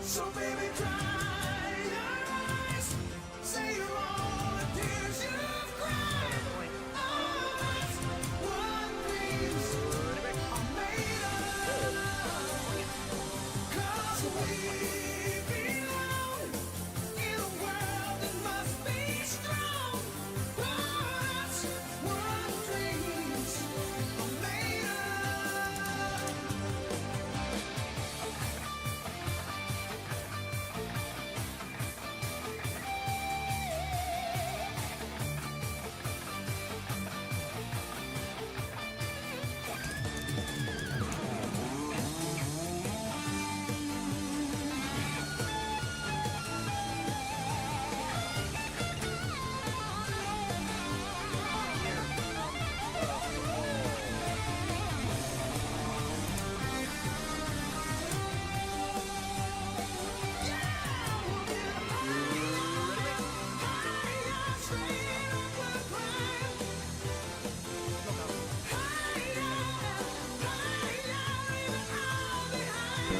So baby, dry your eyes. Say all the tears you've cried. All that's what dreams are made of. 'Cause we belong in a world that must be strong. Oh, that's what dreams are made of.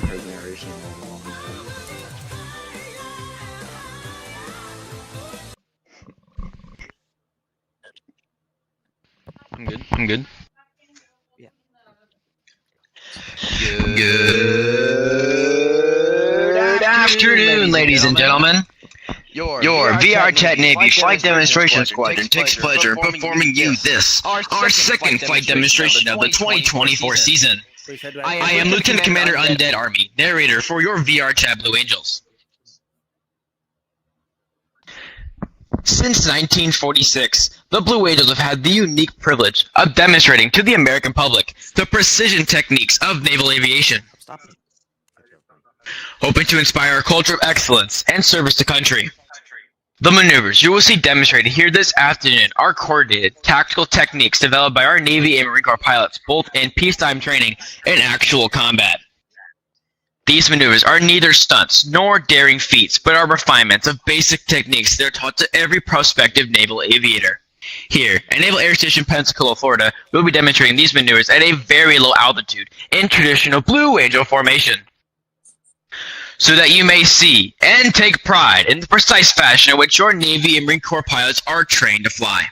Heard narration in a long time. I'm good. Yeah. Good afternoon, ladies and gentlemen. Your VRChat Navy Flight Demonstration Squadron takes pleasure in performing you this, our second flight demonstration of the 2024 season. I am Lieutenant Commander Undead Army, narrator for your VRChat Blue Angels. Since 1946, the Blue Angels have had the unique privilege of demonstrating to the American public the precision techniques of naval aviation, hoping to inspire a culture of excellence and service to country. The maneuvers you will see demonstrated here this afternoon are coordinated, tactical techniques developed by our Navy and Marine Corps pilots, both in peacetime training and actual combat. These maneuvers are neither stunts nor daring feats, but are refinements of basic techniques that are taught to every prospective naval aviator. Here, at Naval Air Station Pensacola, Florida, we'll be demonstrating these maneuvers at a very low altitude in traditional Blue Angel formation, so that you may see and take pride in the precise fashion in which your Navy and Marine Corps pilots are trained to fly.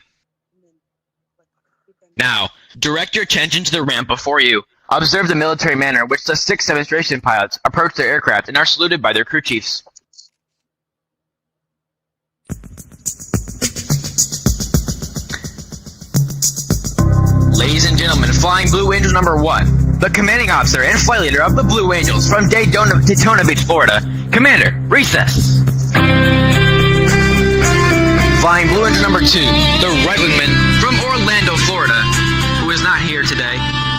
Now, direct your attention to the ramp before you. Observe the military manner in which the 6 demonstration pilots approach their aircraft and are saluted by their crew chiefs. Ladies and gentlemen, Flying Blue Angels number 1, the commanding officer and flight leader of the Blue Angels from Daytona Beach, Florida, Commander, recess. Flying Blue Angel number 2, the right wingman from Orlando, Florida, who is not here today,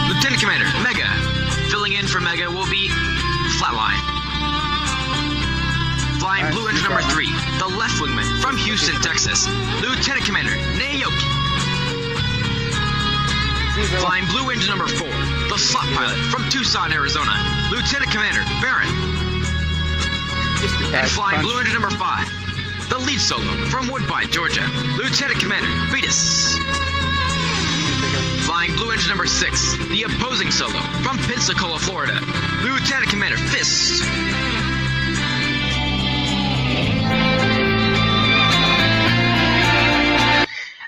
Lieutenant Commander, Mega. Filling in for Mega will be Flatline. Flying Blue Angel number 3, the left wingman from Houston, Texas, Lieutenant Commander, Naoki. Flying Blue Angel number 4, the slot pilot from Tucson, Arizona, Lieutenant Commander Barron. And Flying Blue Angel number 5, the lead solo from Woodbine, Georgia, Lieutenant Commander Vetus. Flying Blue Angel number 6, the opposing solo from Pensacola, Florida, Lieutenant Commander Fist.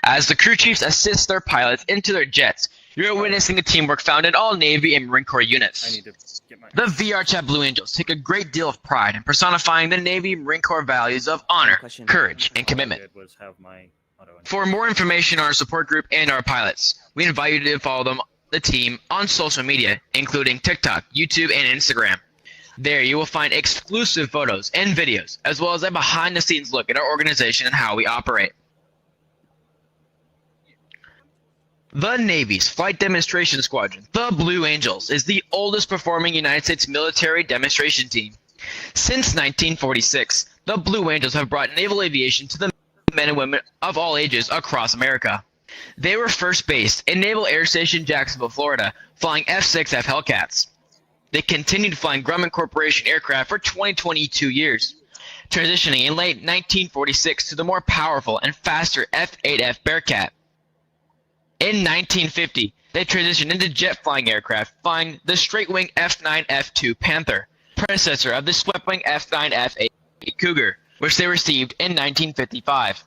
As the crew chiefs assist their pilots into their jets, you're witnessing the teamwork found in all Navy and Marine Corps units. The VRChat Blue Angels take a great deal of pride in personifying the Navy and Marine Corps values of honor, courage, and commitment. For more information on our support group and our pilots, we invite you to follow the team on social media, including TikTok, YouTube, and Instagram. There you will find exclusive photos and videos, as well as a behind-the-scenes look at our organization and how we operate. The Navy's Flight Demonstration Squadron, the Blue Angels, is the oldest performing United States military demonstration team. Since 1946, the Blue Angels have brought naval aviation to the men and women of all ages across America. They were first based in Naval Air Station Jacksonville, Florida, flying F-6F Hellcats. They continued flying Grumman Corporation aircraft for 22 years, transitioning in late 1946 to the more powerful and faster F-8F Bearcat. In 1950, they transitioned into jet-flying aircraft, flying the straight-wing F-9F2 Panther, predecessor of the swept-wing F-9F8 Cougar, which they received in 1955.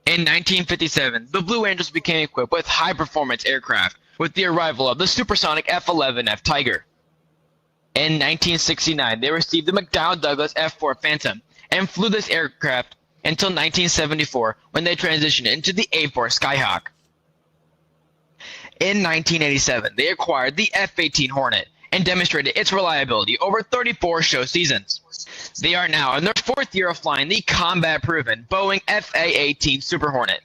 In 1957, the Blue Angels became equipped with high-performance aircraft with the arrival of the supersonic F-11F Tiger. In 1969, they received the McDonnell Douglas F-4 Phantom and flew this aircraft until 1974 when they transitioned into the A-4 Skyhawk. In 1987, they acquired the F-18 Hornet and demonstrated its reliability over 34 show seasons. They are now in their 4th year of flying the combat-proven Boeing FA-18 Super Hornet.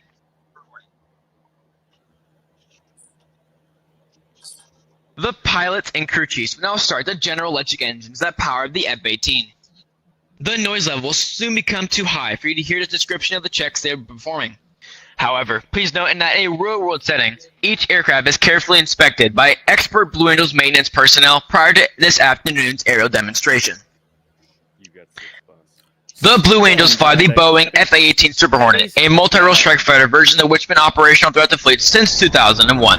The pilots and crew chiefs will now start the General Electric engines that power the F-18. The noise level will soon become too high for you to hear the description of the checks they are performing. However, please note in a real-world setting, each aircraft is carefully inspected by expert Blue Angels maintenance personnel prior to this afternoon's aerial demonstration. The Blue Angels fly the Boeing F-A-18 Super Hornet, a multi-role strike fighter version of which has been operational throughout the fleet since 2001.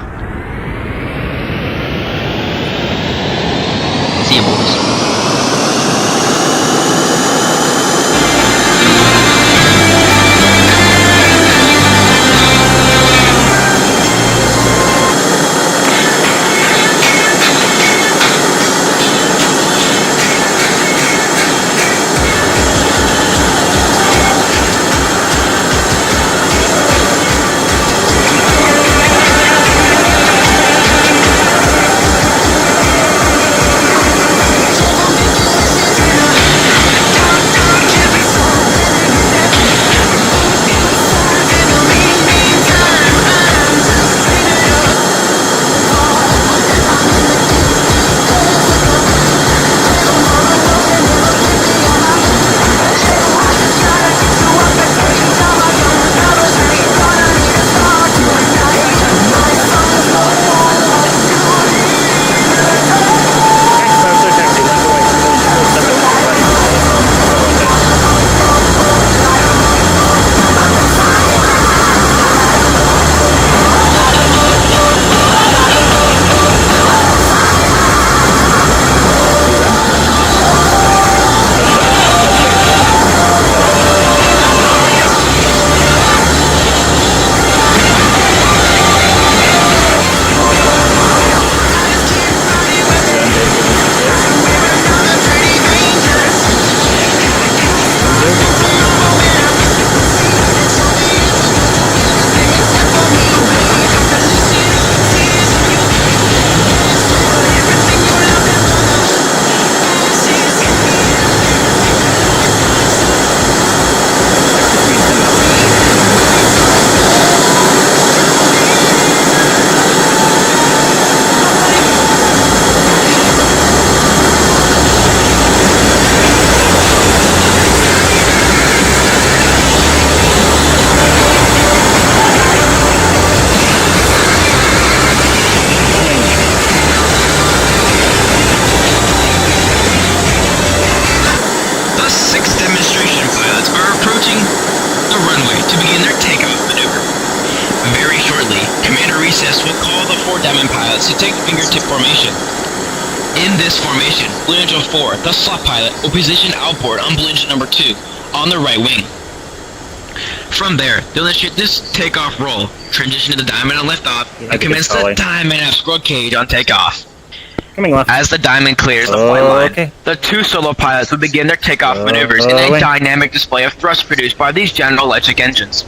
See you, boys. begin their takeoff maneuver. Very shortly, Commander Recess will call the 4 Diamond pilots to take fingertip formation. In this formation, Blue Angel 4, the slot pilot, will position outboard on Blue Angel number 2 on the right wing. From there, they'll initiate this takeoff roll, transition to the Diamond on liftoff, and commence the Diamond at squirrel cage on takeoff. Coming left. As the Diamond clears the flight line, the 2 solo pilots will begin their takeoff maneuvers in a dynamic display of thrust produced by these General Electric engines.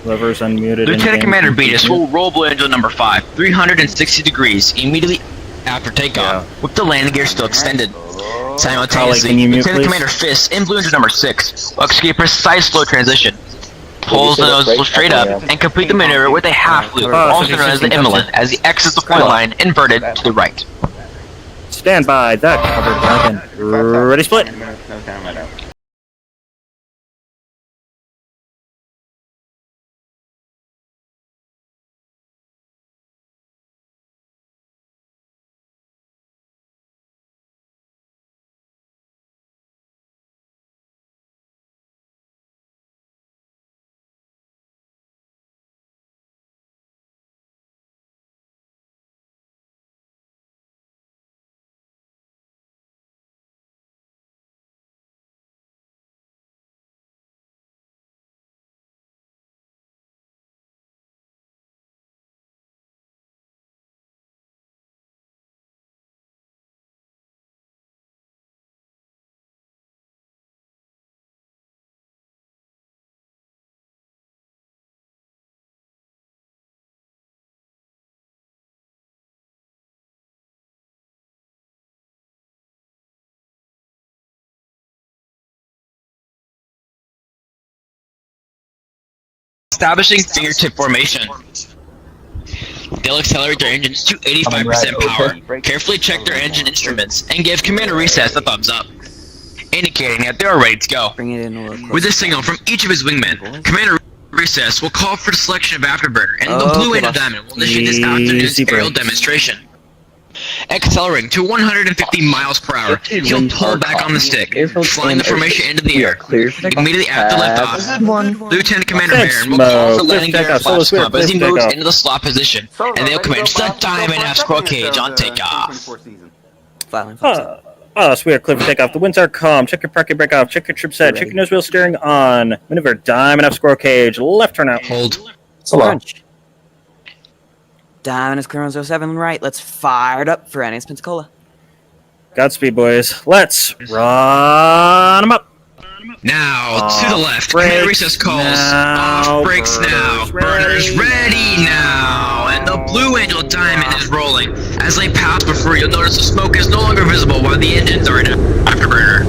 Levers unmuted. Lieutenant Commander Beatus will roll Blue Angel number 5, 360 degrees immediately after takeoff, with the landing gear still extended. Simultaneously, Lieutenant Commander Fist in Blue Angel number 6 will execute a precise slow transition. Pulls the nozzle straight up and complete the maneuver with a half loop, also known as the Emelin, as he exits the flight line inverted to the right. Stand by, that covered wagon. Ready, split. Establishing fingertip formation. They'll accelerate their engines to 85% power, carefully check their engine instruments, and give Commander Recess a thumbs up, indicating that they are ready to go. Bring it in a little With a signal from each of his wingmen, Commander Recess will call for the selection of afterburner, and the Blue Angel Diamond will initiate this afternoon's aerial demonstration. Accelerating to 150 miles per hour, he'll pull back on the stick, flying the formation into the air. Immediately after liftoff, Lieutenant Commander Baron will call for landing gear and flaps pump as he moves into the slot position, and they'll commence the Diamond F squirrel cage on takeoff. So we are clear for takeoff. The winds are calm. Check your parking brake off. Check your trip set. Check your nose wheel steering on. Maneuver Diamond F squirrel cage. Left turn out. Hold. Crunch. Diamond is clear on 07 right. Let's fire it up for NAS Pensacola. Godspeed, boys. Let's run them up. Now, to the left, Commander Recess calls, off brakes now, burners ready now, and the Blue Angel Diamond is rolling. As they pass before, you'll notice the smoke is no longer visible while the engines are in afterburner.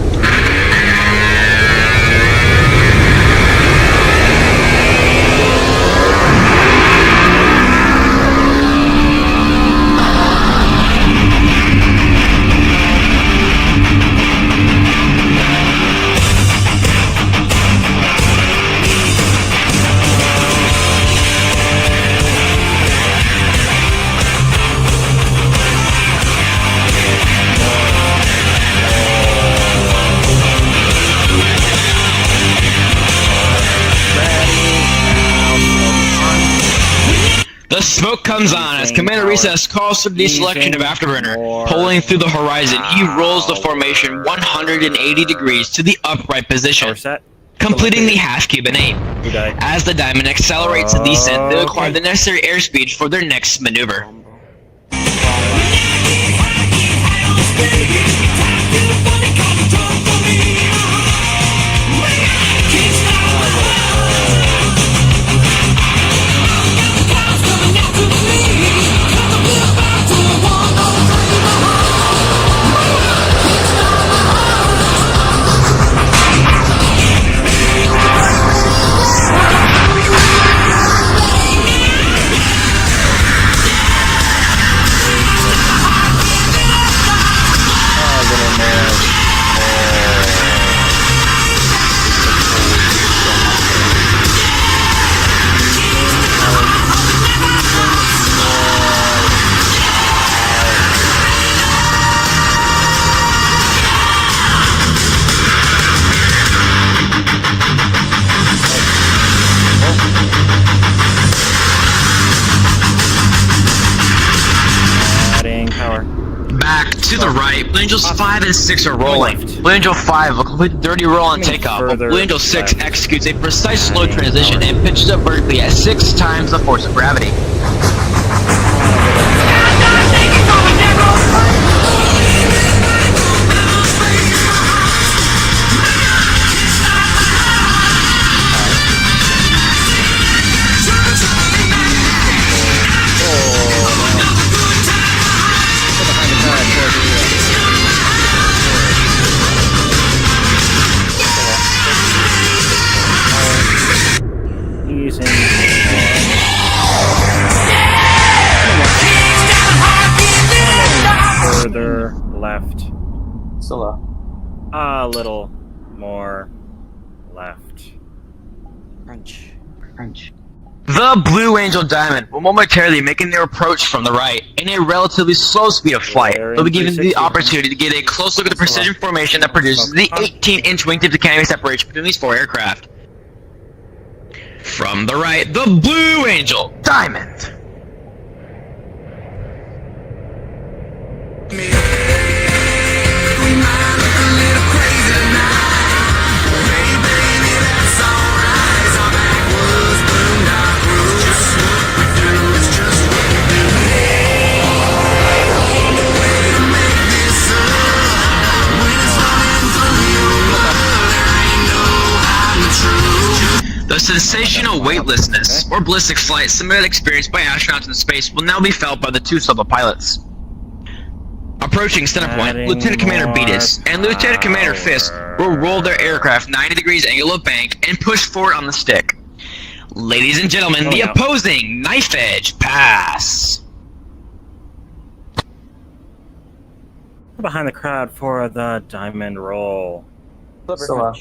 The smoke comes on as Commander Recess calls for the deselection of afterburner. Pulling through the horizon, he rolls the formation 180 degrees to the upright position, completing the half Cuban 8. As the Diamond accelerates the descent, they acquire the necessary airspeed for their next maneuver. Blue Angels 5 and 6 are rolling. Blue Angel 5 will complete the dirty roll on takeoff, while Blue Angel 6 executes a precise slow transition and pitches up vertically at 6 times the force of gravity. Further left. Solo. A little more left. Crunch. The Blue Angel Diamond will momentarily making their approach from the right in a relatively slow speed of flight. They'll be given the opportunity to get a close look at the precision formation that produces the 18-inch wingtip to canopy separation between these 4 aircraft. From the right, the Blue Angel Diamond. The sensational weightlessness or ballistic flight simulated experience by astronauts in space will now be felt by the 2 solo pilots. Approaching center point, Lieutenant Commander Beatus and Lieutenant Commander Fisk will roll their aircraft 90 degrees angle of bank and push forward on the stick. Ladies and gentlemen, the opposing knife edge pass. Behind the crowd for the diamond roll. Solo.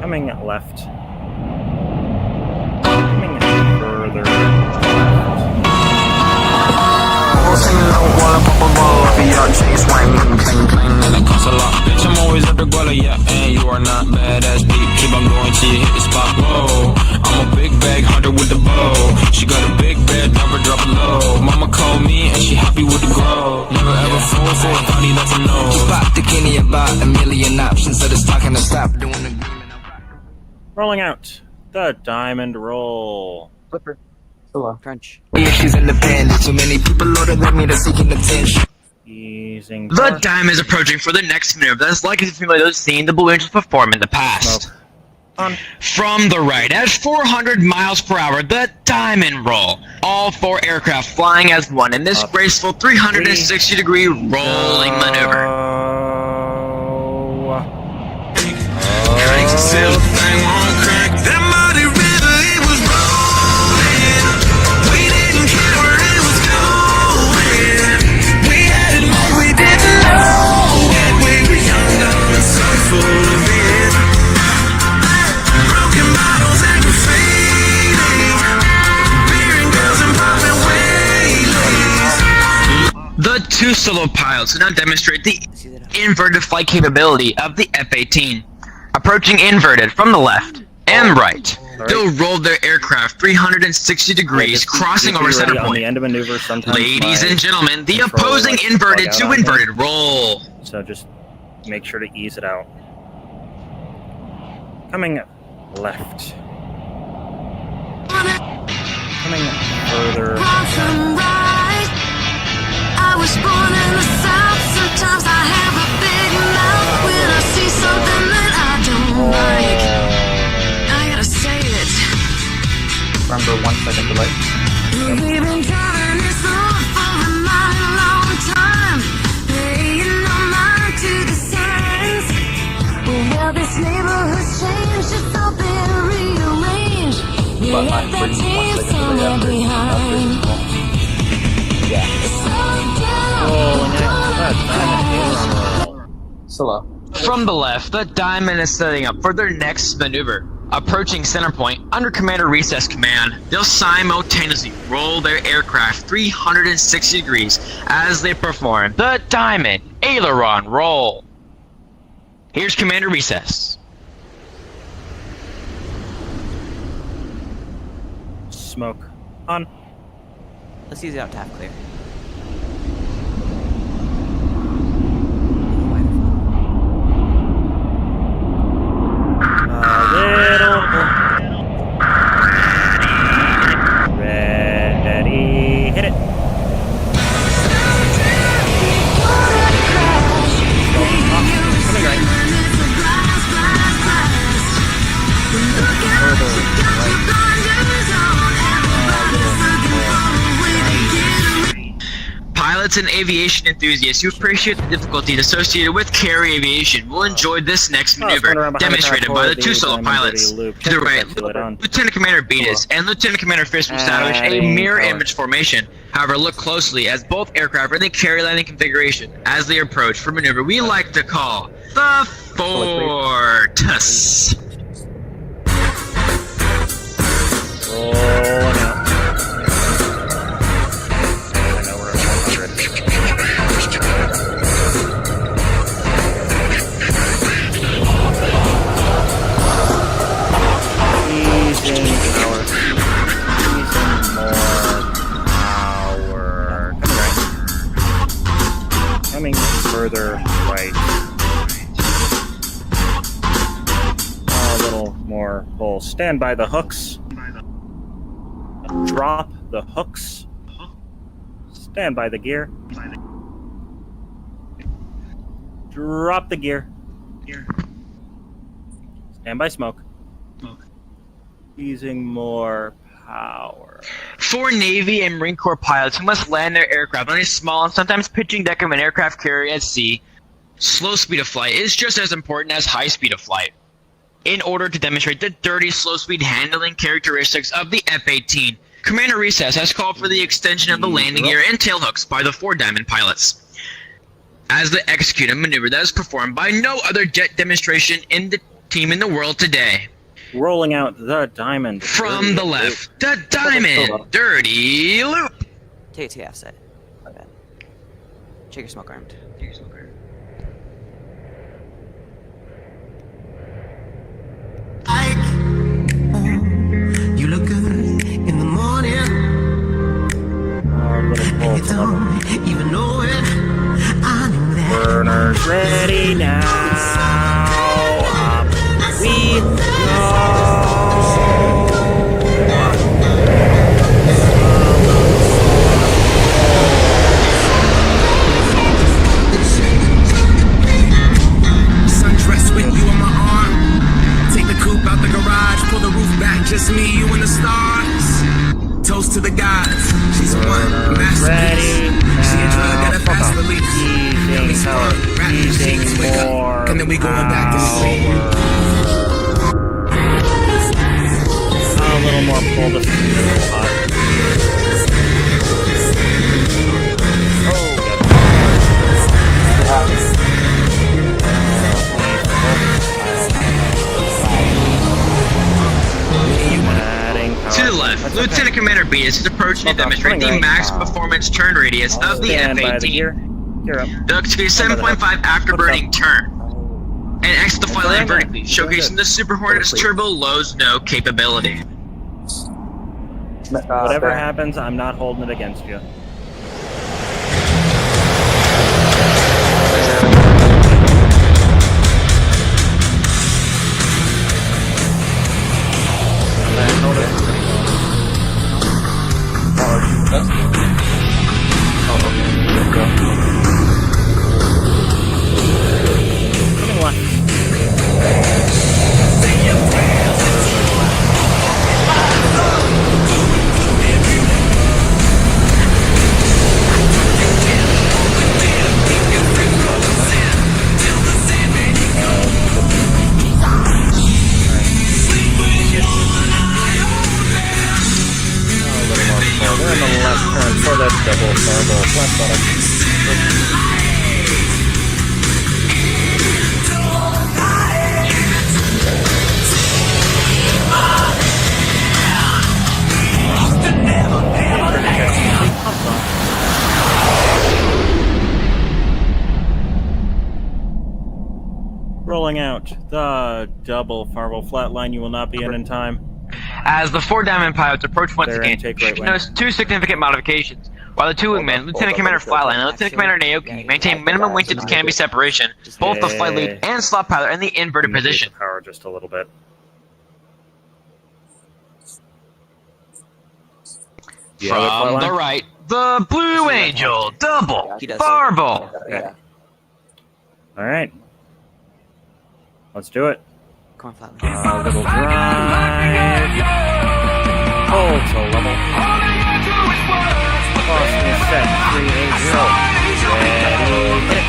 Coming left. Coming further left. Bitch, I'm always at the guala, yeah, and you are not badass beat. Keep on going till you hit the spot. Whoa, I'm a big bag hunter with the bow. She got a big bed, never drop it low. Mama called me and she happy with the grow. Never ever fall for a party, that's a no. You pop the Kenny about a million options, so it's talking to stop doing the. Rolling out the diamond roll. Flipper. Solo. Crunch. Yeah, she's independent. Too many people older than me, they're seeking attention. Easing. The diamond is approaching for the next maneuver that is likely to be familiar with seen the Blue Angels perform in the past. Smoke. On. From the right, at 400 miles per hour, the diamond roll. All 4 aircraft flying as one in this graceful 360-degree rolling maneuver. The 2 solo pilots will now demonstrate the inverted flight capability of the F-18. Approaching inverted from the left and right, they'll roll their aircraft 360 degrees, crossing over center On the point. end of maneuver, sometimes Ladies my and gentlemen, the controller opposing likes to inverted bug out to on me. inverted roll. So just make sure to ease it out. Coming left. Coming further. I was born in the South. Sometimes I have a big mouth when I see something that I don't like. I gotta say it. Remember 1 second delay. We've been driving this road for a mighty long time, paying no mind to the signs. Well, this neighborhood's changed, it's all been rearranged. You left that team somewhere behind. Solo. From the left, the diamond is setting up for their next maneuver. Approaching center point, under Commander Recess command, they'll simultaneously roll their aircraft 360 degrees as they perform the diamond aileron roll. Here's Commander Recess. smoke on. Let's use it out tap clear. Ready, hit it. Coming right. Pilots and aviation enthusiasts who appreciate the difficulties associated with carry aviation will enjoy this next going maneuver, around behind the demonstrated crowd by for the two the solo diamond pilots. dirty loop. To the right, Check it on. Lieutenant Commander Beatus and Lieutenant Commander Fisk will establish a Adding mirror power. image formation. However, look closely as both aircraft are in the carry landing configuration. As they approach for maneuver, we like to call the Fortus. Rolling out. I know we're at 100. Easing power. Easing more power. Coming right. Coming further right. A little more pull. Stand by the hooks. Drop the hooks. Stand by the gear. Drop the gear. Stand by smoke. Using more power. For Navy and Marine Corps pilots who must land their aircraft on a small and sometimes pitching deck of an aircraft carrier at sea, slow speed of flight is just as important as high speed of flight. In order to demonstrate the dirty, slow speed handling characteristics of the F-18, Commander VRCIAS has called for the extension of the landing gear and tailhooks by the 4 Diamond pilots, as they execute a maneuver that is performed by no other jet demonstration in the team in the world today. Rolling out the diamond. From the left, the Diamond Dirty Loop. Take it to the offset. My bad. Check your smoke armed. You look good in the morning. Little pull You don't even know it. I knew that. Burners ready now. Up we go. Sundress with you on my arm. Take the coupe out the garage, pull the roof back, just me, you and the stars. Toast to the gods. She's a one masterpiece. She a drug that a fast release. Got me smart, rap sheets, wake up, and then we going back to sleep. A little more pull to see a little hot. To the left, Lieutenant Commander Beatus is approaching to demonstrate the max performance turn radius of the Stand by the F-18. gear. Gear up. The execute 7.5 afterburning turn and exit the flight line vertically, showcasing the Super Hornet's turbo low-no capability. Whatever happens, I'm not holding it against you. Coming left. We're in the left turn for the double thermal flat bottom. Rolling out the double Farvel flatline. You will not be in time. As the 4 Diamond pilots approach once They're again, intake you right should wing. notice 2 significant modifications. While the 2 wingmen, Lieutenant Commander Flatline and Lieutenant Commander Naoki, maintain minimum wingtip canopy separation, both the flight lead and slot pilot are in the inverted Indicate the position. power just a little bit. From the right, the Blue Angel double He does barbell. Yeah. All right. Let's do it. Come on, Flatline. Little drive. Hold to level. Crossing set 380. Ready, hit it.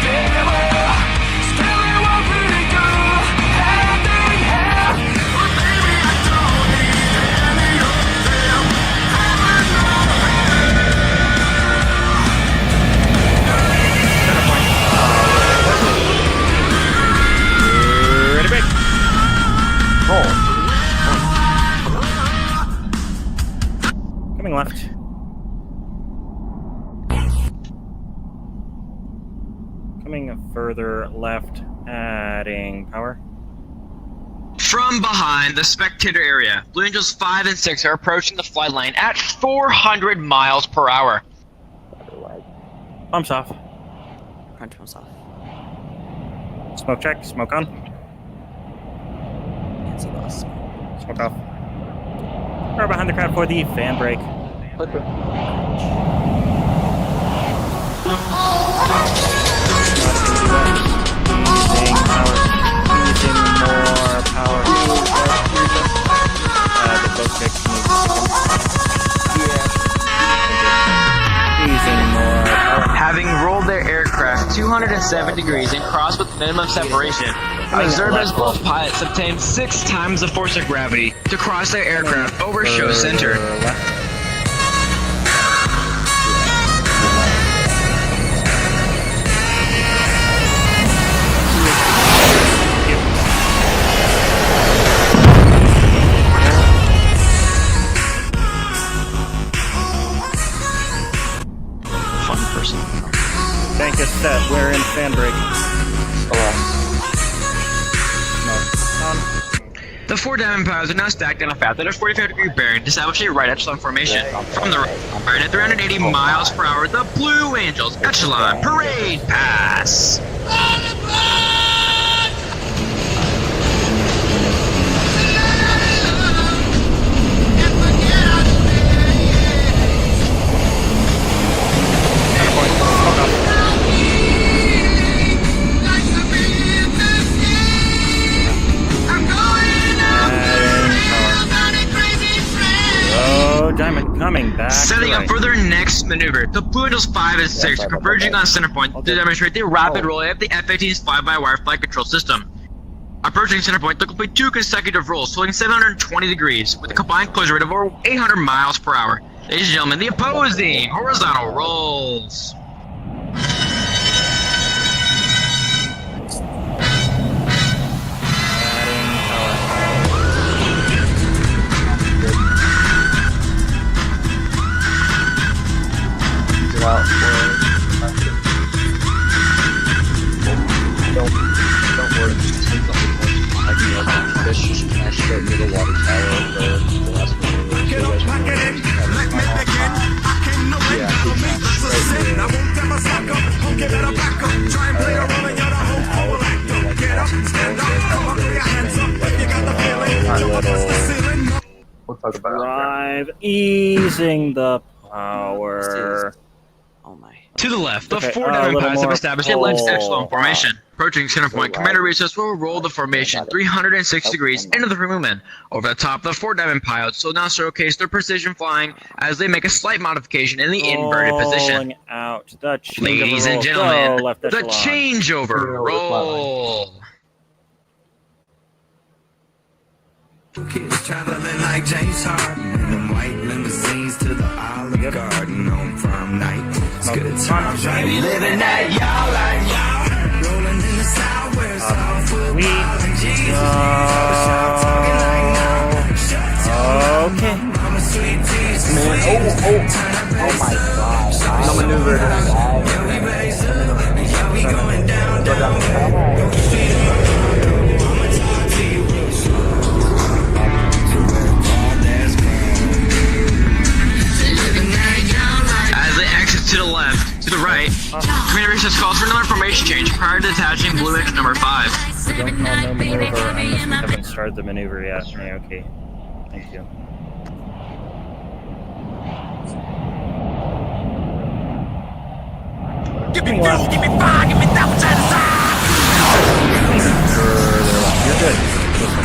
Ready, break. Roll. Coming left. Coming further left, adding power. From behind the spectator area, Blue Angels 5 and 6 are approaching the flight line at 400 miles per hour. Pumps off. Crunch pumps off. Smoke check. Smoke on. Can't see boss. Smoke off. Power behind the crowd for the fan brake. Using power. Using more power. The boat kick needs using more power. Having rolled their aircraft 207 degrees and crossed with minimum separation, observe as both pilots obtain 6 times the force of gravity to cross their aircraft over show center. Left. Fun person. Tank is set. We're in fan brake. The 4 Diamond pilots are now stacked on a path at a 45-degree bearing to establish a right echelon formation. From the right at 380 miles per hour, the Blue Angels echelon parade pass. Oh, Diamond coming back. Setting up right. for their next maneuver, the Blue Angels 5 and 6 are converging on center point to demonstrate the rapid rolling of the F-18's fly-by-wire flight control system. Approaching center point to complete 2 consecutive rolls, totaling 720 degrees, with a combined closure rate of over 800 miles per hour. Ladies and gentlemen, the opposing horizontal rolls. Drive, easing the power. Oh my. To the left, the Okay, 4 a Diamond little pilots have more established a left pull. echelon formation. Approaching center point, Commander Recess will roll the formation 306 degrees into the movement. Over the top, the 4 Diamond pilots will now showcase their precision flying as they make a slight modification in the inverted position. Rolling out the changeover Ladies and roll. gentlemen, Go, left the echelon. changeover roll. Kids traveling like James Harden in them white limousines to the Olive Garden on prom night. It's good times, right? We living that y'all like y'all. Rolling in the south where it's all football and Jesus. Okay. Mama sweet teas. Oh my god. No maneuver. Yeah, we raise up. Yeah, we going down, down. Mama talk to you real slow. To where all there's right. Commander Reese calls for another formation change prior to detaching Blue Angel number 5. Don't call no maneuver unless we haven't started the maneuver yet. Yeah, okay. Thank you. Give me fuel, give me fire, give me double side to side. You're good. Listen.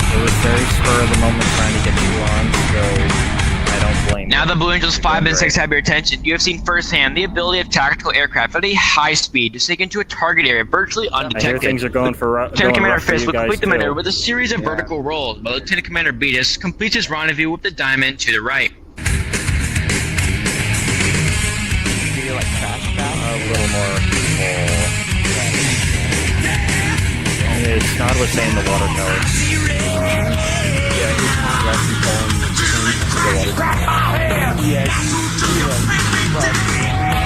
It was very spur of the moment trying to get you on, so I don't blame Now you. the Blue Angels You're 5 doing and 6 great. have your attention. You have seen firsthand the ability of tactical aircraft at a high speed to sink into a target area virtually I hear undetected. things are going for Lieutenant going Commander rough for Fisk you will guys complete the too. maneuver with a series of Yeah. vertical rolls, while Lieutenant Commander Beatus completes his rendezvous with the diamond to the right. A little more control. Snod was saying the water tower.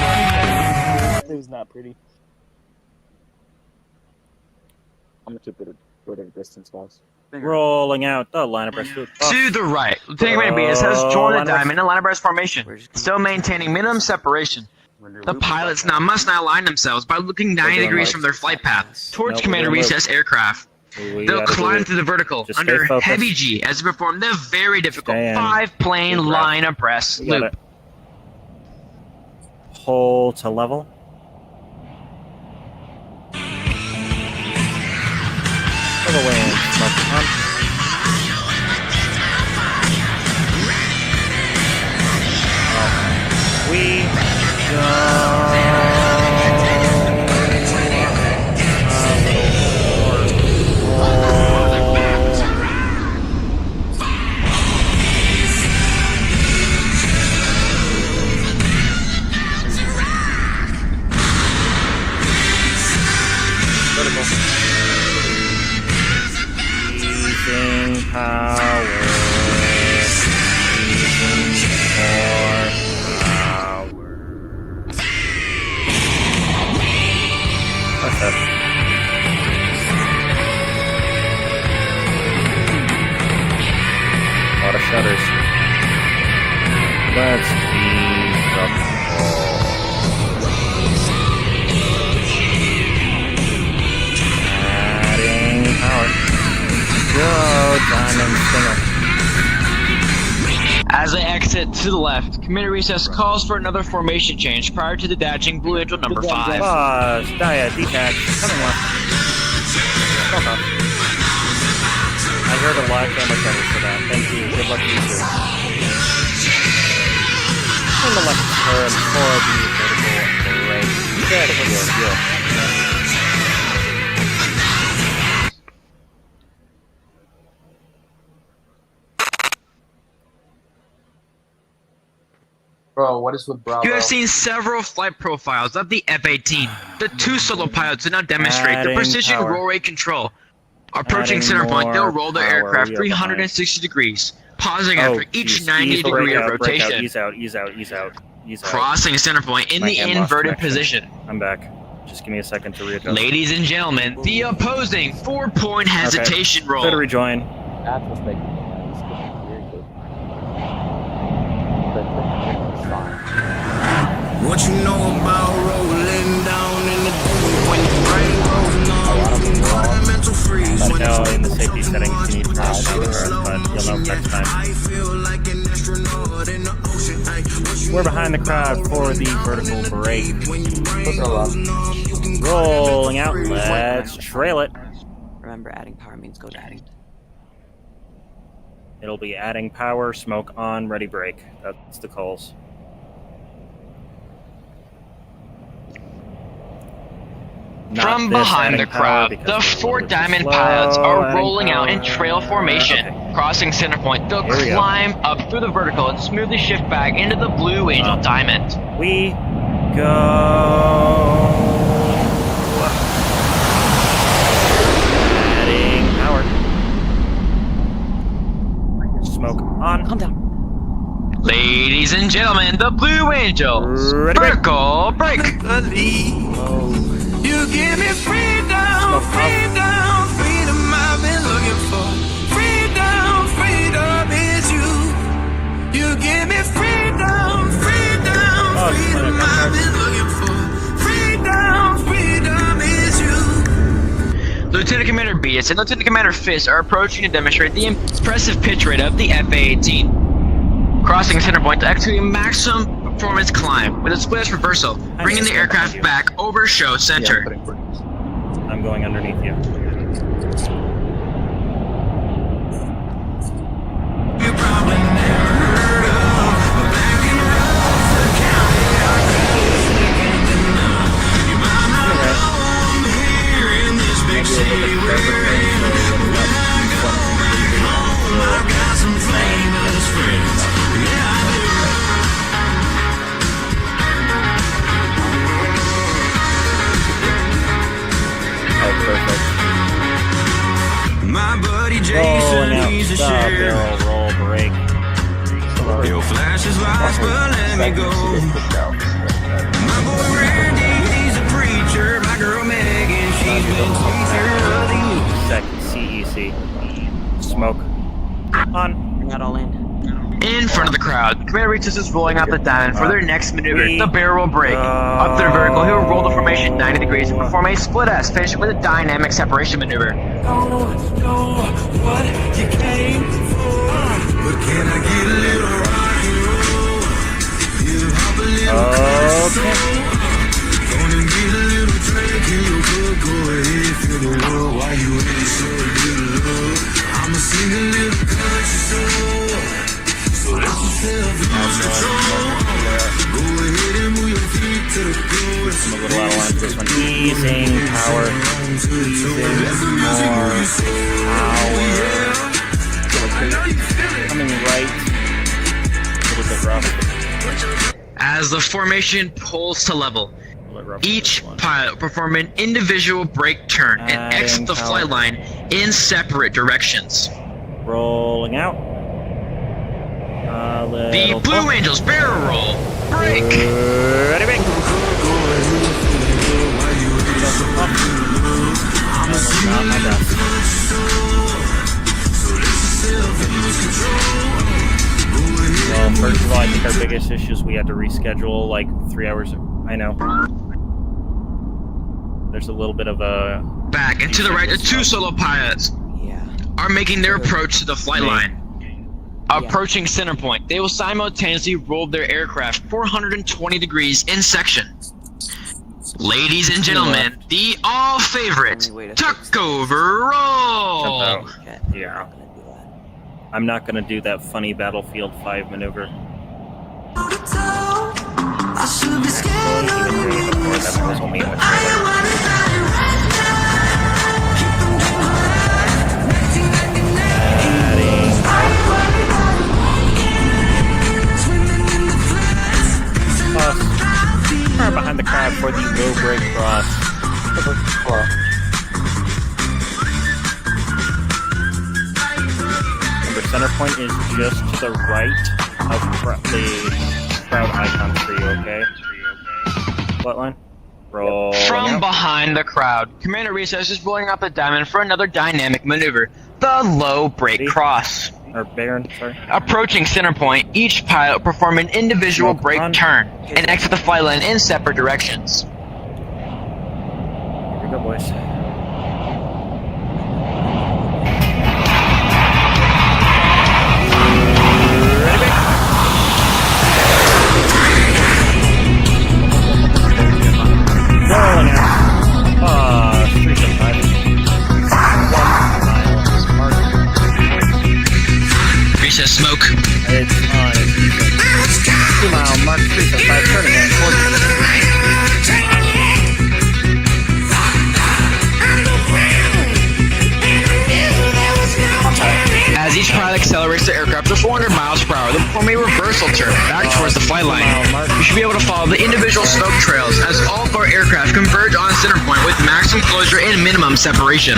It was not pretty. I'm gonna keep it a shorter distance, guys. Rolling out the line abreast. To the right, Lieutenant Commander Beatus has joined the diamond in line abreast formation, still maintaining minimum separation. The pilots must now align themselves by looking 90 doing degrees right. from their flight path towards Nope, Commander we're doing Recess aircraft. They'll climb through the vertical Just stay under focused. heavy G as they perform the very difficult Stay in. 5-plane Good line abreast We got loop. it. Hold to level. For the wind. Smoke on. We go. Vertical. Using power. Using more power. What's that? A lot of shutters. Let's be the adding power. Go, Diamond Stinger. As they exit to the left, Commander Recess calls for another formation change prior to detaching Blue Angel number 5. Pause. Dia, detach. Coming left. Smoke off. I heard a lot of camera shutters for that. Thank you. Good luck to you too. In the left turn for the vertical break. Good. Good. Bro, what is with Bravo? You have seen several flight profiles of the F-18. The 2 solo pilots do now demonstrate the Adding precision power. roll rate control. Approaching Adding center point, they'll more roll their power. aircraft We are 360 degrees, pausing after each geez. 90 Ease, degree of break out, rotation, Ease out, ease out, ease out, ease out. crossing center point in My the hand lost inverted connection. position. I'm back. Just give me a second to readjust. Ladies and gentlemen, the opposing 4-point hesitation Good to roll. rejoin. That's what's making me mad. It's getting very good. But it's fine. What you know about rolling down in the deep when your brain goes numb? You call that mental freeze. I When know it's in the too safety much, settings you need to I turn feel down the slow current, but you'll know motion, next yeah. time. I feel like an astronaut in the ocean. Ay, what you We're know behind the crowd about for the rolling down vertical in the break. deep when your brain Look her goes up. numb? You can call that Rolling mental out. freeze. Let's trail it. Remember, adding power means go down. It'll be adding power, smoke on, ready break. That's the calls. Not From this behind adding the power crowd, because the we're a 4 little bit diamond slow, pilots are adding rolling out in power. trail formation. Okay. Crossing center point, they'll Here we go. climb up through the vertical and smoothly shift back into the Blue Angel Up. diamond. We go. Adding power. Smoke on. Calm down. Ladies and gentlemen, the Blue Angels Ready, break. vertical break. You give me freedom, freedom, freedom I've been looking for. Freedom, freedom is you. You give me freedom, freedom, Oh, Lieutenant Commander Beatus and Lieutenant Commander Fisk are approaching to demonstrate the impressive pitch rate of the FA-18. Crossing center point to execute a maximum performance climb with a splish reversal, bringing the aircraft back over show center. I'm going underneath you. My buddy Rolling Jason, out, he's a stop, sheriff. barrel, roll, brake. Your flash is lights, but let me go. My boy Randy, he's a preacher. My girl Megan, she's been teacher of the youth. CEC. Smoke. On. Bring that all in. In front of the crowd, Commander Beatus is rolling out the diamond for their next maneuver, the barrel break. Up to the vertical, he will roll the formation 90 degrees and perform a split S, finishing with a dynamic separation maneuver. Don't know what you came for, but can I get a little rock and roll? You hop a little gonna get a little drink in your good, go ahead, feel the world while you in so little love. I'ma sing a little country song. So let yourself lose control. Go ahead and move your feet to the floor. I'm a little out of line for this one. Easing power. Easing more power. Coming right. A little bit rough. As the formation pulls to level, A little rough each for this one. pilot will perform an individual brake turn and Adding exit the power. flight line in separate directions. Rolling out. The Blue Angels barrel roll break. Ready, break. Not my best. Well, first of all, I think our biggest issue is we had to reschedule like 3 hours. I know. There's a little bit of a... Back and to the right, the two solo pilots Yeah. are making their approach to the flight Me. line. Approaching center point, they will simultaneously roll their aircraft 420 degrees in section. Ladies and gentlemen, the all favorite tuck over roll. Okay. Yeah. I'm not gonna do that. I'm not going to do that funny Battlefield 5 maneuver. I should be scared Even of doing it before, that's what was me in the trailer. Plus, far behind the crowd for the low break cross. Remember, center point is just to the right of the crowd icons for you, okay? Flatline. Roll. From behind the crowd, Commander Recess is rolling out the diamond for another dynamic maneuver, the low break cross. Or Baron, sorry. Approaching center point, each pilot will perform an individual Smoke brake on. turn and exit the flight line in separate directions. Here we go, boys. Rolling out. Street of five. 1 mile. Mark. Recess smoke. It's on. 2 mile mark. Street of 5. Turning in. 40. As each pilot accelerates the aircraft to 400 miles per hour, they'll perform a reversal turn back towards the flight line. You should be able to follow the individual smoke trails as all 4 aircraft converge on center point with maximum closure and minimum separation.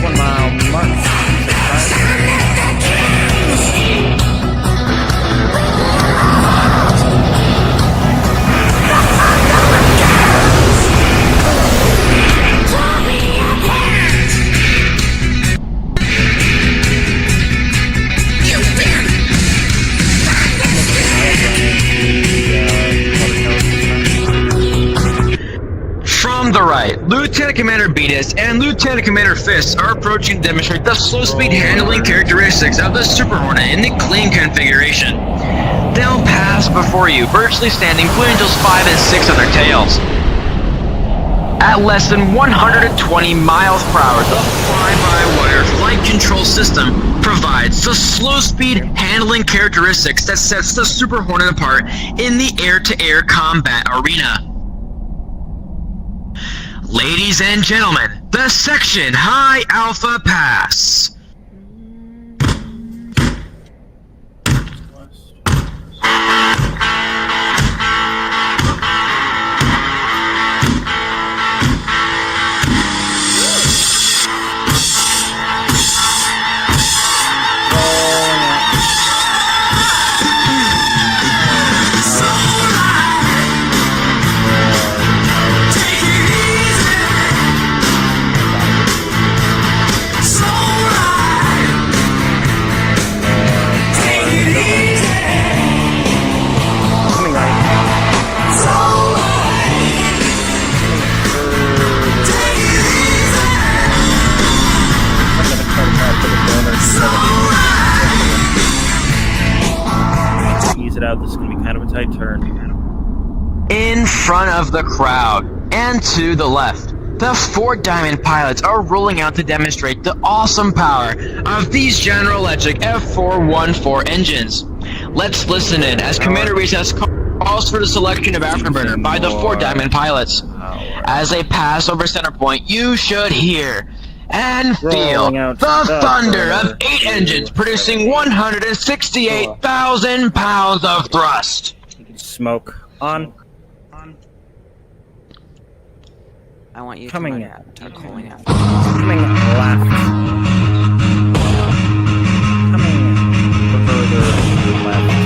1 mile mark. From the right, Lieutenant Commander Beatus and Lieutenant Commander Fist are approaching to demonstrate the slow speed handling characteristics of the Super Hornet in the clean configuration. They'll pass before you, virtually standing Blue Angels 5 and 6 on their tails. At less than 120 miles per hour, the fly-by-wire flight control system provides the slow-speed handling characteristics that sets the Super Hornet apart in the air-to-air combat arena. Ladies and gentlemen, the Section High Alpha Pass. Ease it out. This is going to be kind of a tight turn. In front of the crowd, and to the left, the 4 Diamond pilots are rolling out to demonstrate the awesome power of these General Electric F414 engines. Let's listen in as Commander Recess calls for the selection of Afterburner by the 4 Diamond pilots. As they pass over center point, you should hear and feel the thunder of 8 engines producing 168,000 pounds of thrust. Smoke on. I want you Coming to out. calling out. Coming left. Coming further left.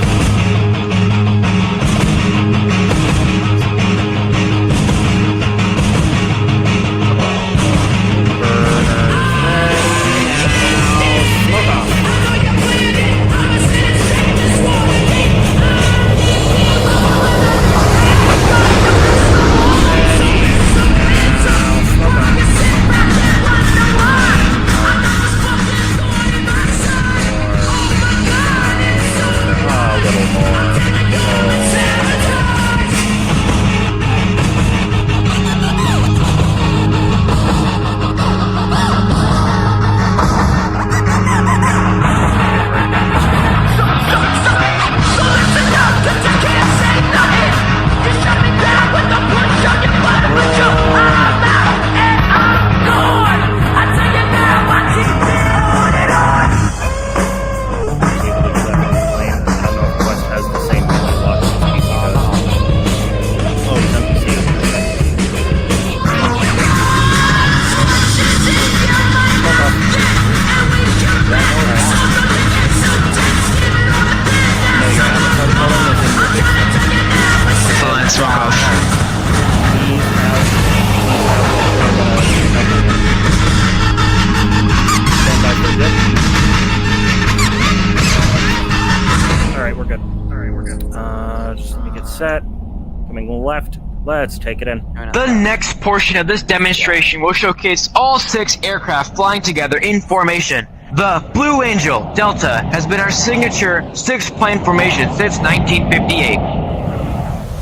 Set. Coming left. Let's take it in. The next portion of this demonstration will showcase all 6 aircraft flying together in formation. The Blue Angel Delta has been our signature 6-plane formation since 1958.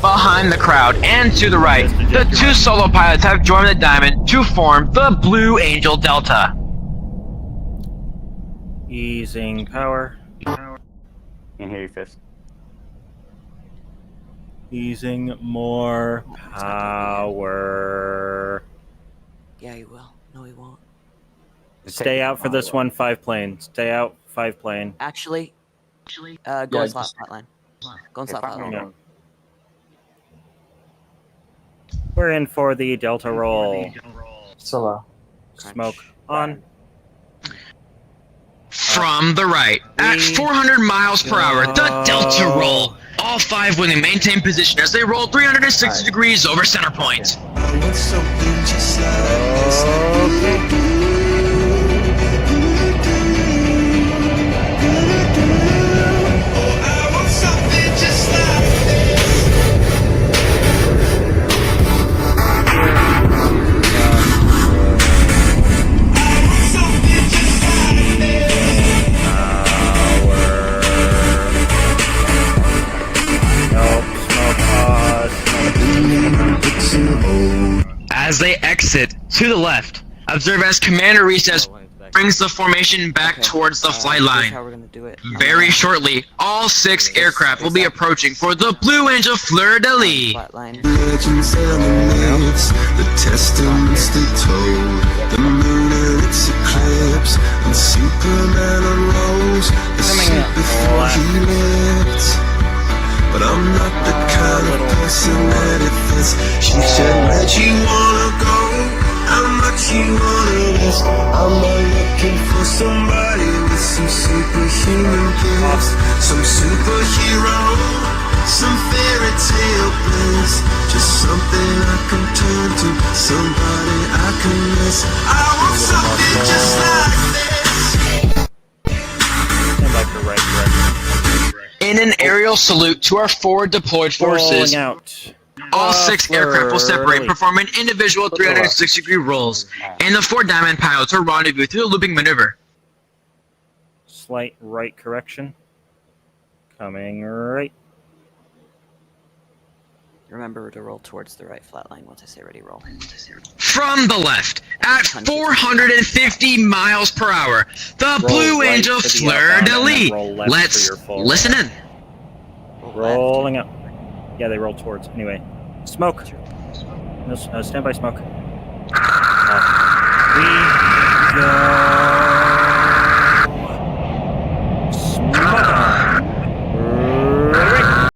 Behind the crowd and to the right, the 2 solo pilots have joined the Diamond to form the Blue Angel Delta. Easing power. Can't hear you, Fist. Easing more power. Yeah, he will. No, he won't. Stay out for this one, 5 plane. Stay out, 5 plane. Actually, go and slot flatline. Go and slot flatline. Yeah. We're in for the Delta roll. Solo. Smoke on. From the right, at 400 miles per hour, the Delta roll. All 5 will maintain position as they roll 360 degrees over center point. as they exit to the left. Observe as Commander Recess brings the formation back Okay, towards the flight here's line. how we're gonna do it. Very shortly, all 6 aircraft will be approaching for the Blue Angel Fleur-de-Lis. Flat line. Legends and the myths, the testaments they told, the moon and its eclipse, and Superman unrolls the suit before he lived. But I'm not the kind of person that it fits. She said, where'd you wanna go? How much you wanna risk? I'm not looking for somebody with some superhuman gifts, some superhero, some fairy tale bliss, just something I can turn to, somebody I can miss. I want something just like this. And like the right direction. In an aerial salute to our forward deployed forces, Rolling out. all 6 aircraft will separate, perform an individual 360-degree rolls, and the 4 diamond pilots will rendezvous through the looping maneuver. Slight right correction. Coming right. Remember to roll towards the right flat line once I say ready, roll. From the left, at 450 miles per hour, the Blue right Angel for the outbound and Fleur-de-Lis. then roll left Let's for your full listen in. Rolling up. Yeah, they roll towards. Anyway. Smoke. No, stand by smoke. We go. Smoke on. Right.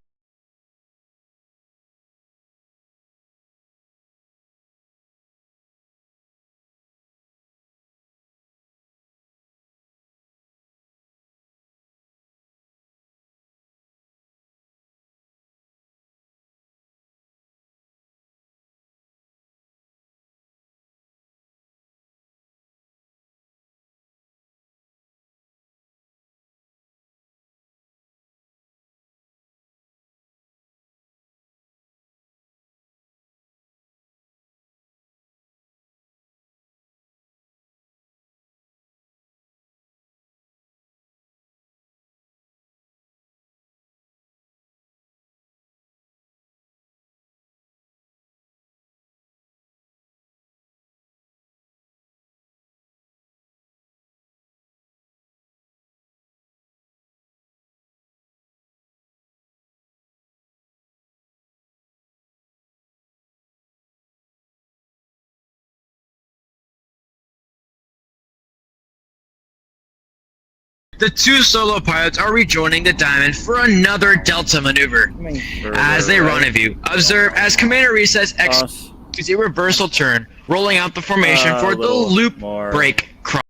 The 2 solo pilots are rejoining the diamond for another Delta maneuver. Coming As they right. rendezvous, observe as Commander Recess Cross. executes a reversal turn, rolling out the formation for the little loop more. break cross.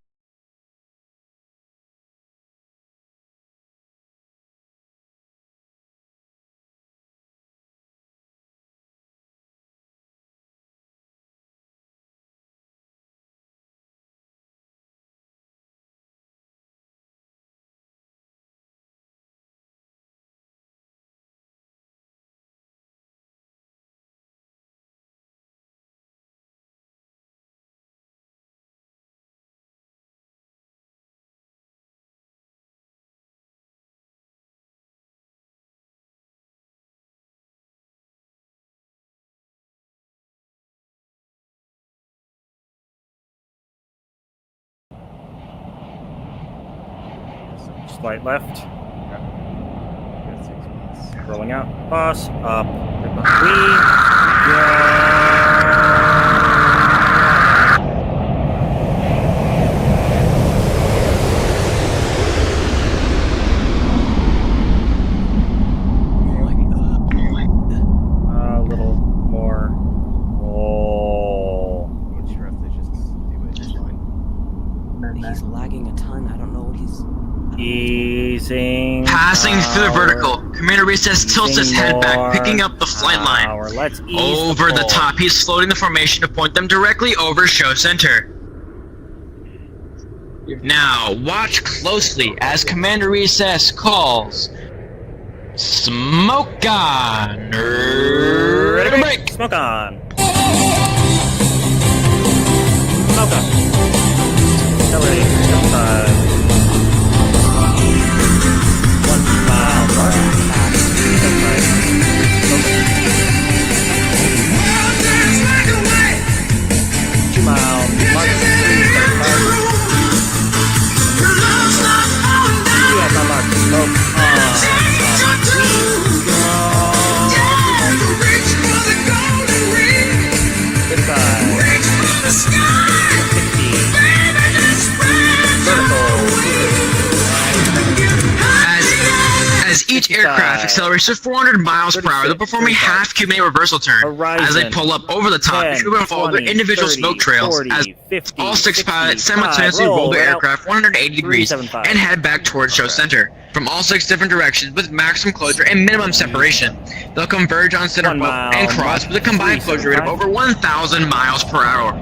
Slight left. Rolling out. Boss. Up. We go. A little more. Roll. He's lagging a ton. I don't know what he's. Easing. Passing through the power. vertical, Commander Recess tilts his head back, picking up the flight line. Power. Let's ease Over the pull. top, he's floating the formation to point them directly over show center. Now, watch closely as Commander Recess calls Smoke on! Ready to break! Smoke on. Smoke on. Accelerate. Jump 1 mile per hour. As each aircraft accelerates to 400 miles per hour, they'll perform a half-Cuban reversal turn. As they pull up over the top, the troop will follow their individual smoke trails as all 6 pilots simultaneously roll their aircraft 180 degrees and head back towards show center from all 6 different directions with maximum closure and minimum separation. They'll converge on center point and cross with a combined closure rate of over 1,000 miles per hour.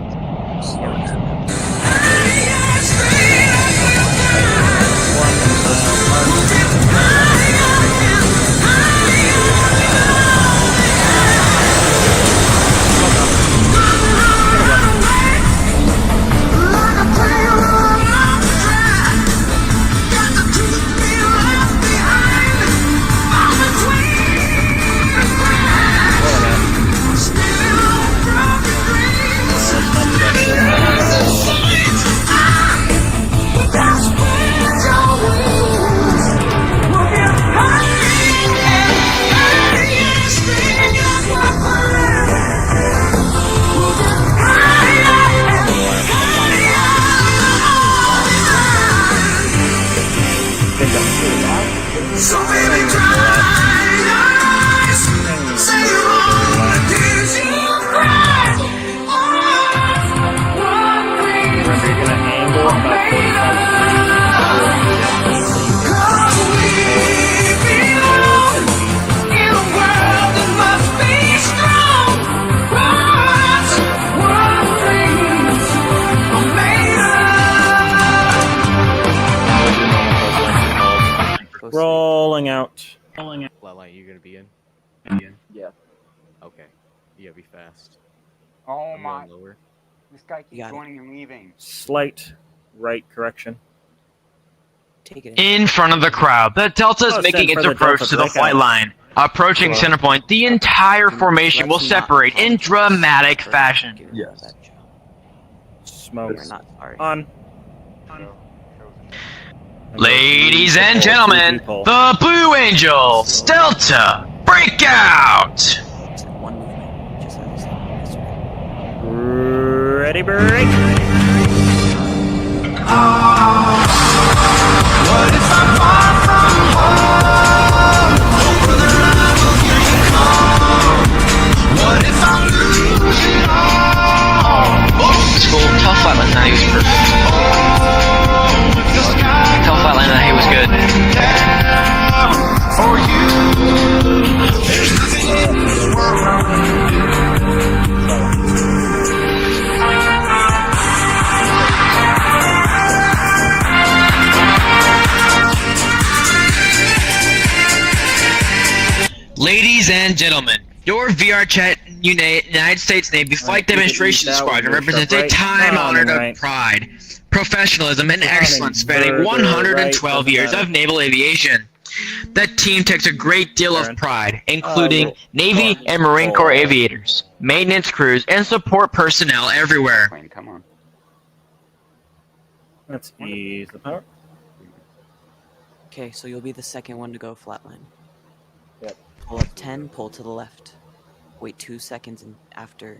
So baby, dry your eyes. Say you want the tears you cry. Remember, you're gonna angle about 45 Cause we belong in a world that must be strong. Cause one thing are made of. Rolling out. Flatline, you gonna be in? Yeah. Okay. Yeah, be fast. Oh I'm my! going lower. This guy You got keeps it. joining and leaving. Slight right correction. Take it in. In front of the crowd, the Delta is Oh, making send for its the approach Delta to the breakout. flight line. Approaching center point, the entire formation will separate in dramatic fashion. Yes. Smoke. We're not sorry. On. Ladies and gentlemen, the Blue Angels, Delta, breakout! It's like one movement, just as I said yesterday. Ready, break. What if I'm far from home? No further I will hear you call. What if I lose it all? School, tell Flatline that he was perfect. Tell Flatline that he was good. For you, there's nothing in this world. Ladies and gentlemen, your VRChat United States Navy Flight Demonstration Squadron represents a time-honored pride, professionalism, and excellence spanning 112 years of naval aviation. That team takes a great deal of pride, including Navy and Marine Corps aviators, maintenance crews, and support personnel everywhere. Plane, come on. Let's ease the power. Okay, so you'll be the second one to go flatline. Yep. Pull up 10, pull to the left. Wait 2 seconds and after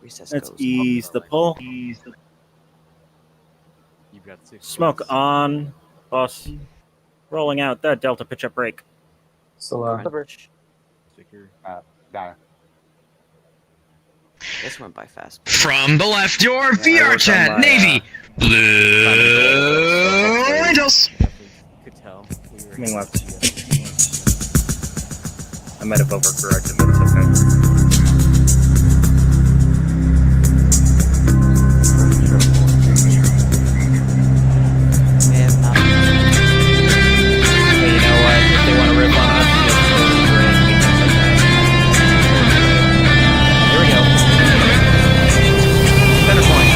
recess Let's goes. ease the pull. You've got 6 Smoke seconds. on. Boss. Rolling out. That Delta pitch up break. So, Crunch. Sticker. Got it. This went by fast. From the left, your I worked on VRChat my, Navy Blue Angels. Could tell. We were Coming left. I might have overcorrected, but it's okay. May have not. Hey, you know what? If they want to rip on us, just go to the bridge, things like that. Here we go. Center point.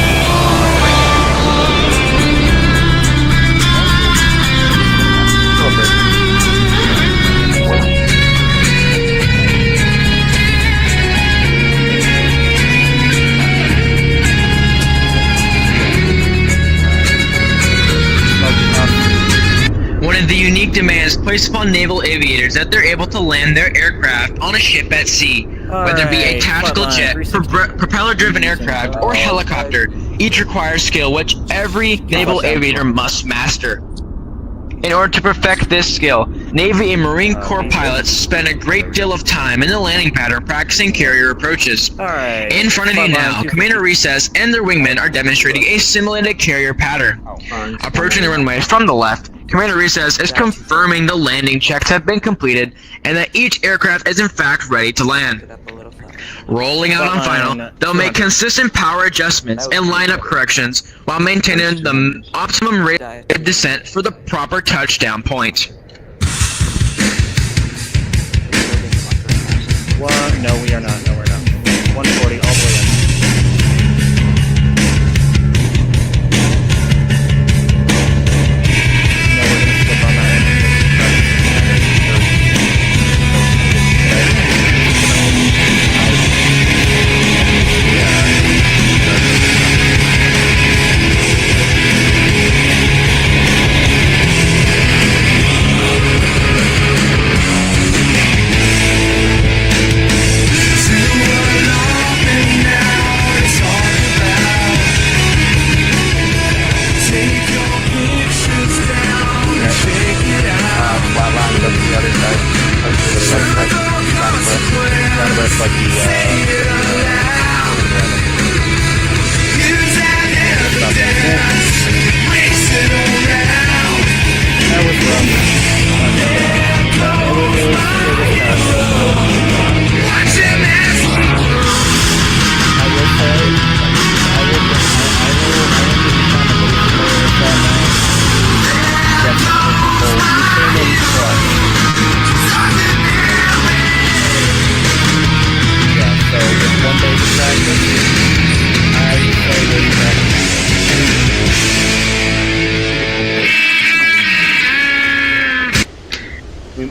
One of the unique demands placed upon naval aviators that they're able to land their aircraft on a ship at sea, whether it be a Alright, tactical flatline, jet, 360. propeller-driven aircraft, or helicopter. Each requires skill which every naval aviator must master. In order to perfect this skill, Navy and Marine Corps pilots spend a great deal of time in the landing pattern practicing carrier approaches. Alright. In front of you now, Commander Recess and their wingmen are demonstrating a simulated carrier pattern. Approaching the runway from the left, Commander Recess is confirming the landing checks have been completed and that each aircraft is in fact ready to land. Put up a little flat. Rolling out on final, they'll make consistent power adjustments and lineup corrections while maintaining the optimum rate of descent for the proper touchdown point. What? No, we are not. No, we're not. 140 all the way in. No, we're gonna flip on that. Like that was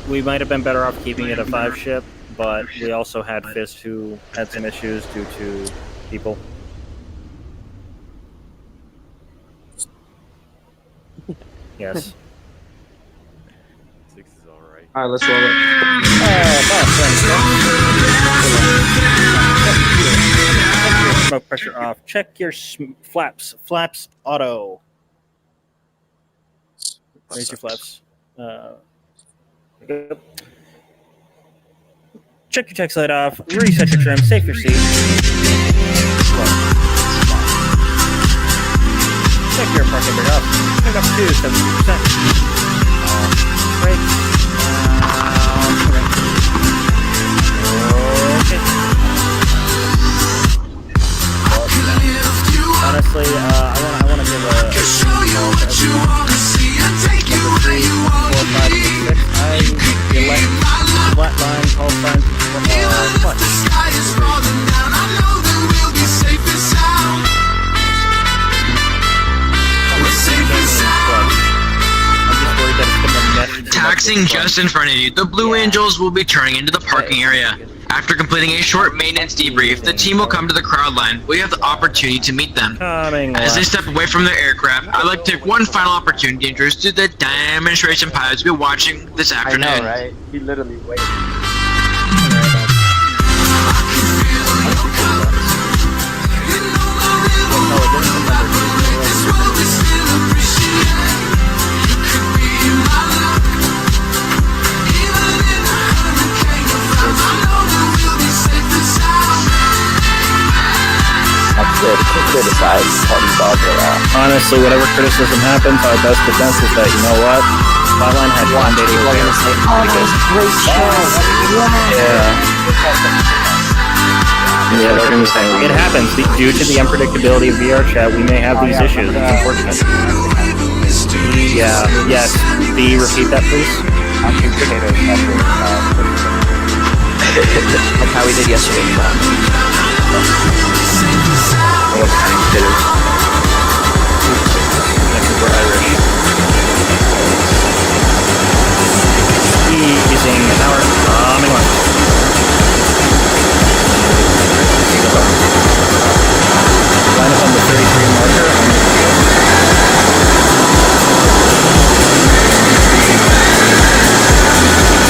we might have been better off keeping it a 5 ship, but we also had Fist who had some issues due to people. Yes. 6 is alright. Alright, let's roll it. Smoke pressure off. Check your flaps. Flaps auto. Raise your flaps. Check your text light off. Reset your trim. Safe your seat. Check your parking brake off. Pick up to 70%. Brake. Okay. Honestly, I want to give a. Flat line, hold fine, clutch. Taxiing just in front of you, the Blue Angels will be turning into the parking area. After completing a short maintenance debrief, the team will come to the crowd line where you have the opportunity to meet them. As they step away from their aircraft, I'd like to take one final opportunity to introduce to the demonstration pilots we'll be watching this afternoon. I know, right? He literally waited. Honestly, whatever criticism happens, our best defense is that, you know what? Flatline had one day to repair. Great show. Yeah, they're going to say it happens. Due to the unpredictability of VRChat, we may have these issues. It's unfortunate. Yeah, yes. B, repeat that, please. Like how we did yesterday. We're Irish. Using an hour coming on. Line up on the 33 marker.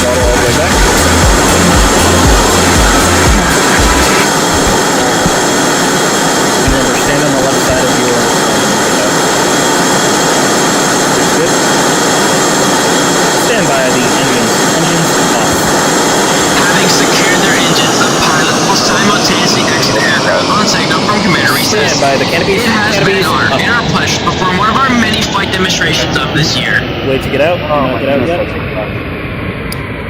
Throttle all the way back. Remember, stand on the left side of your stand by. The canopies. It has been an honor and our pleasure to perform one of our many flight demonstrations of this year. Wait to get out. Not get out yet.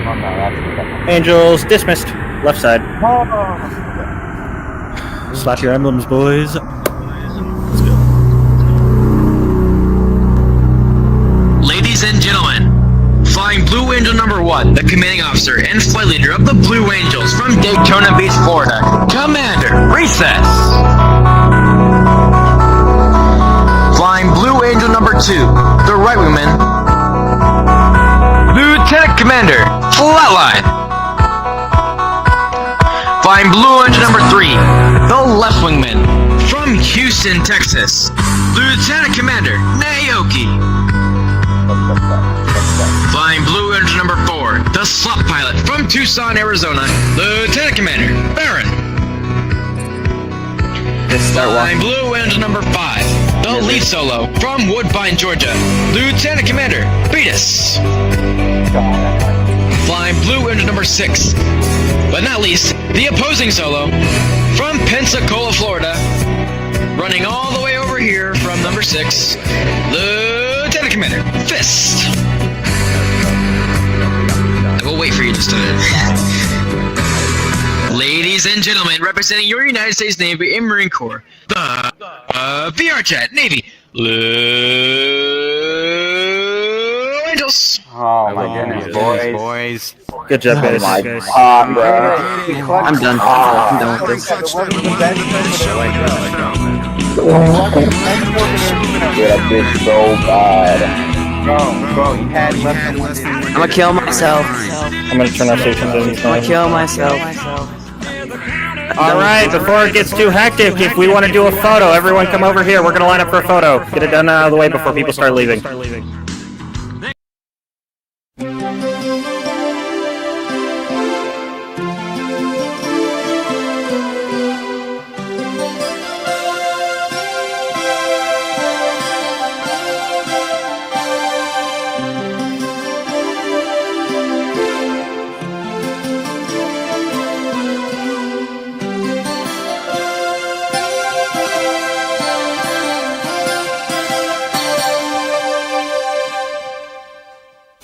Oh no, that's Angels dismissed. Left side. Slap your emblems, boys. Let's go. Ladies and gentlemen, flying Blue Angel number 1, the commanding officer and flight leader of the Blue Angels from Daytona Beach, Florida, Commander Recess. Flying Blue Angel number 2, the right wingman, Lieutenant Commander Flatline. Flying Blue Angel number 3, the left wingman, from Houston, Texas, Lieutenant Commander Naoki. Flying Blue Angel number 4, the slot pilot from Tucson, Arizona, Lieutenant Commander Barron. Flying Blue Angel number 5, the lead solo from Woodbine, Georgia, Lieutenant Commander Beatus. Flying Blue Angel number 6, but not least, the opposing solo from Pensacola, Florida, running all the way over here from number 6, Lieutenant Commander Fist. I will wait for you just a minute. Ladies and gentlemen, representing your United States Navy and Marine Corps, the VRChat Navy Angels. Oh my goodness, boys. Good job, guys. Bro. I'm done. I'm done with this. Dude, I did so bad. Bro, you had less than I'm gonna kill myself. I'm gonna turn off stations I'm gonna kill myself. Alright, before it gets too hectic, if we want to do a photo, everyone come over here. We're gonna line up for a photo. Get it done out of the way before people start leaving.